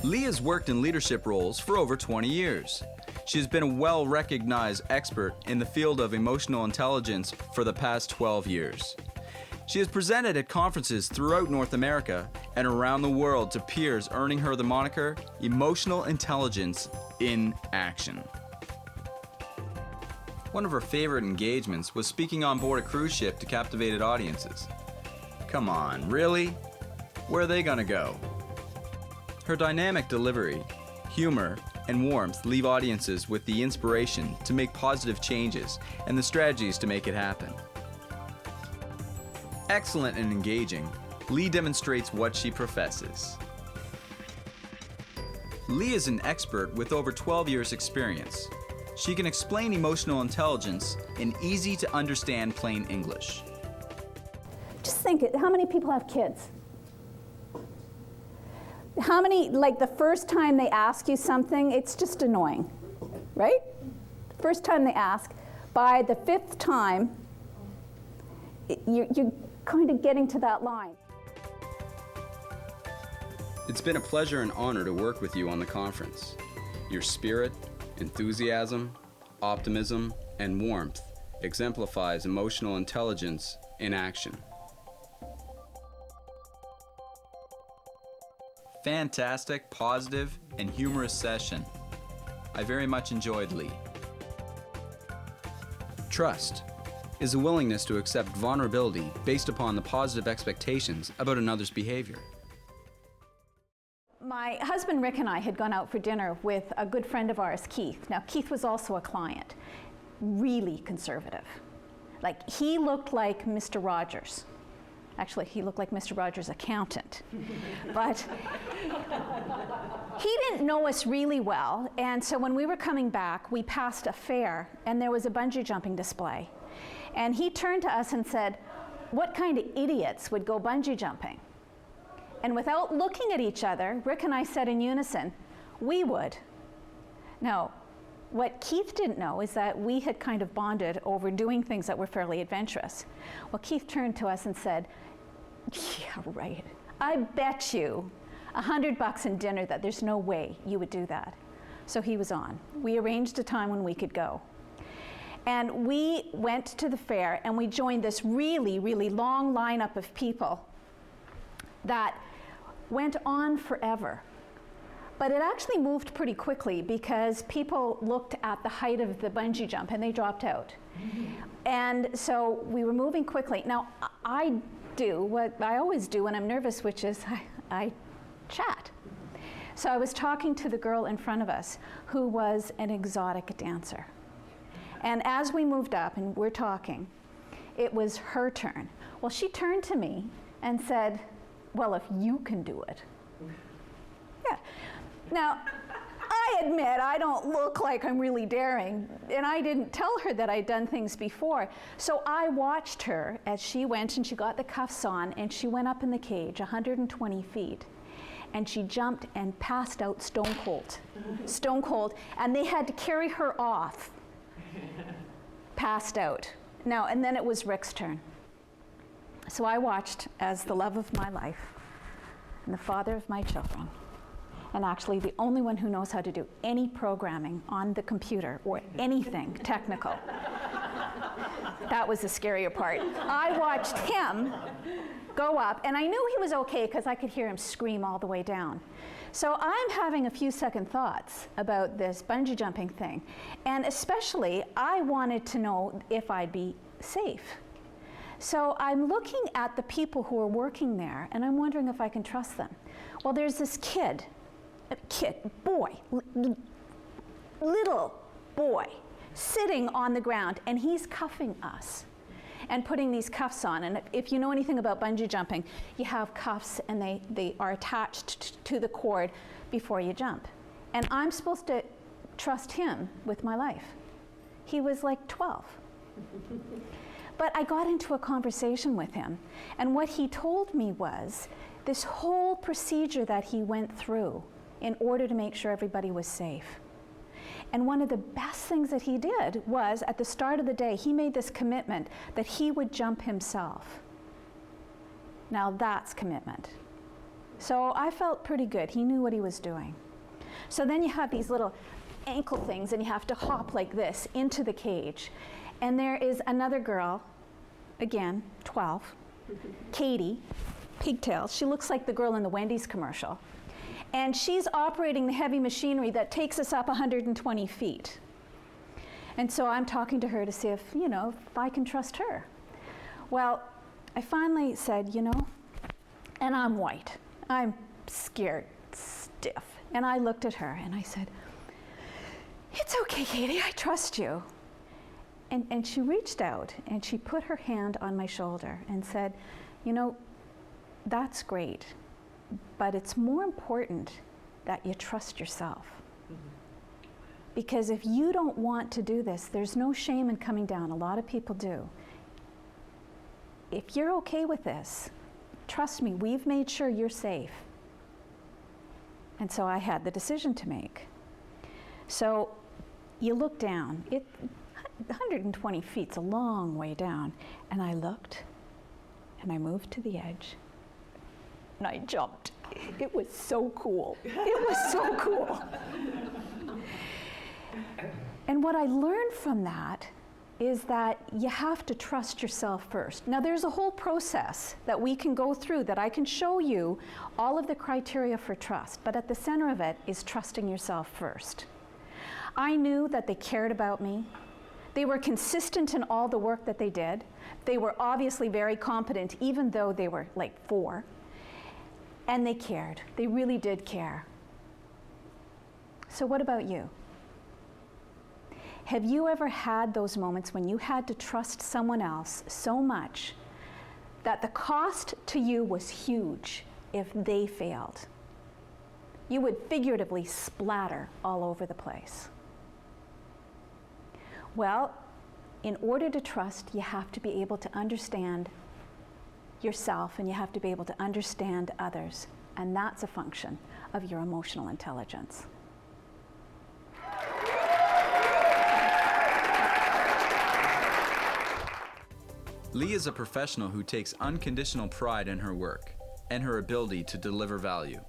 Lea has worked in leadership roles for over 20 years. She has been a well-recognized expert in the field of emotional intelligence for the past 12 years. She has presented at conferences throughout North America and around the world to peers, earning her the moniker Emotional Intelligence in Action. One of her favorite engagements was speaking on board a cruise ship to captivated audiences. Come on, really? Where are they gonna go? Her dynamic delivery, humor, and warmth leave audiences with the inspiration to make positive changes and the strategies to make it happen. Excellent and engaging, Lea demonstrates what she professes. Lea is an expert with over 12 years' experience. She can explain emotional intelligence in easy-to-understand plain English. Just think, how many people have kids? How many, like the first time they ask you something, it's just annoying, right? First time they ask, by the fifth time, you're kind of getting to that line. It's been a pleasure and honor to work with you on the conference. Your spirit, enthusiasm, optimism, and warmth exemplifies emotional intelligence in action. Fantastic, positive, and humorous session. I very much enjoyed Lea. Trust is a willingness to accept vulnerability based upon the positive expectations about another's behavior. My husband Rick and I had gone out for dinner with a good friend of ours, Keith. Now, Keith was also a client, really conservative. Like, he looked like Mr. Rogers. Actually, he looked like Mr. Rogers' accountant. But he didn't know us really well, and so when we were coming back, we passed a fair, and there was a bungee jumping display. And he turned to us and said, "What kind of idiots would go bungee jumping?" And without looking at each other, Rick and I said in unison, "We would." Now, what Keith didn't know is that we had kind of bonded over doing things that were fairly adventurous. Well, Keith turned to us and said, "Yeah, right. I bet you $100 in dinner that there's no way you would do that." So he was on. We arranged a time when we could go. And we went to the fair and we joined this really, really long lineup of people that went on forever. But it actually moved pretty quickly because people looked at the height of the bungee jump and they dropped out. And so we were moving quickly. Now, I do what I always do when I'm nervous, which is I chat. So I was talking to the girl in front of us who was an exotic dancer. And as we moved up and we're talking, it was her turn. Well, she turned to me and said, "Well, if you can do it." Yeah. Now, I admit I don't look like I'm really daring, and I didn't tell her that I'd done things before. So I watched her as she went and she got the cuffs on and she went up in the cage 120 feet. And she jumped and passed out stone cold. Stone cold. And they had to carry her off. Passed out. Now, and then it was Rick's turn. So I watched as the love of my life and the father of my children, and actually the only one who knows how to do any programming on the computer or anything technical. That was the scarier part. I watched him go up, and I knew he was okay because I could hear him scream all the way down. So I'm having a few second thoughts about this bungee jumping thing, and especially I wanted to know if I'd be safe. So I'm looking at the people who are working there, and I'm wondering if I can trust them. Well, there's this boy, little boy, sitting on the ground, and he's cuffing us and putting these cuffs on. And if you know anything about bungee jumping, you have cuffs and they are attached to the cord before you jump. And I'm supposed to trust him with my life. He was like 12. But I got into a conversation with him, and what he told me was this whole procedure that he went through in order to make sure everybody was safe. And one of the best things that he did was, at the start of the day, he made this commitment that he would jump himself. Now that's commitment. So I felt pretty good. He knew what he was doing. So then you have these little ankle things, and you have to hop like this into the cage. And there is another girl, again, 12, Katie, pigtails. She looks like the girl in the Wendy's commercial. And she's operating the heavy machinery that takes us up 120 feet. And so I'm talking to her to see if, if I can trust her. Well, I finally said, and I'm white. I'm scared stiff. And I looked at her and I said, "It's okay, Katie, I trust you." And she reached out and she put her hand on my shoulder and said, "That's great, but it's more important that you trust yourself. Because if you don't want to do this, there's no shame in coming down. A lot of people do. If you're okay with this, trust me, we've made sure you're safe." And so I had the decision to make. So you look down. 120 feet's a long way down. And I looked, and I moved to the edge, and I jumped. It was so cool. It was so cool. And what I learned from that is that you have to trust yourself first. Now, there's a whole process that we can go through that I can show you all of the criteria for trust, but at the center of it is trusting yourself first. I knew that they cared about me. They were consistent in all the work that they did. They were obviously very competent, even though they were like 4. And they cared. They really did care. So what about you? Have you ever had those moments when you had to trust someone else so much that the cost to you was huge if they failed? You would figuratively splatter all over the place. Well, in order to trust, you have to be able to understand yourself, and you have to be able to understand others. And that's a function of your emotional intelligence. Lea is a professional who takes unconditional pride in her work and her ability to deliver value.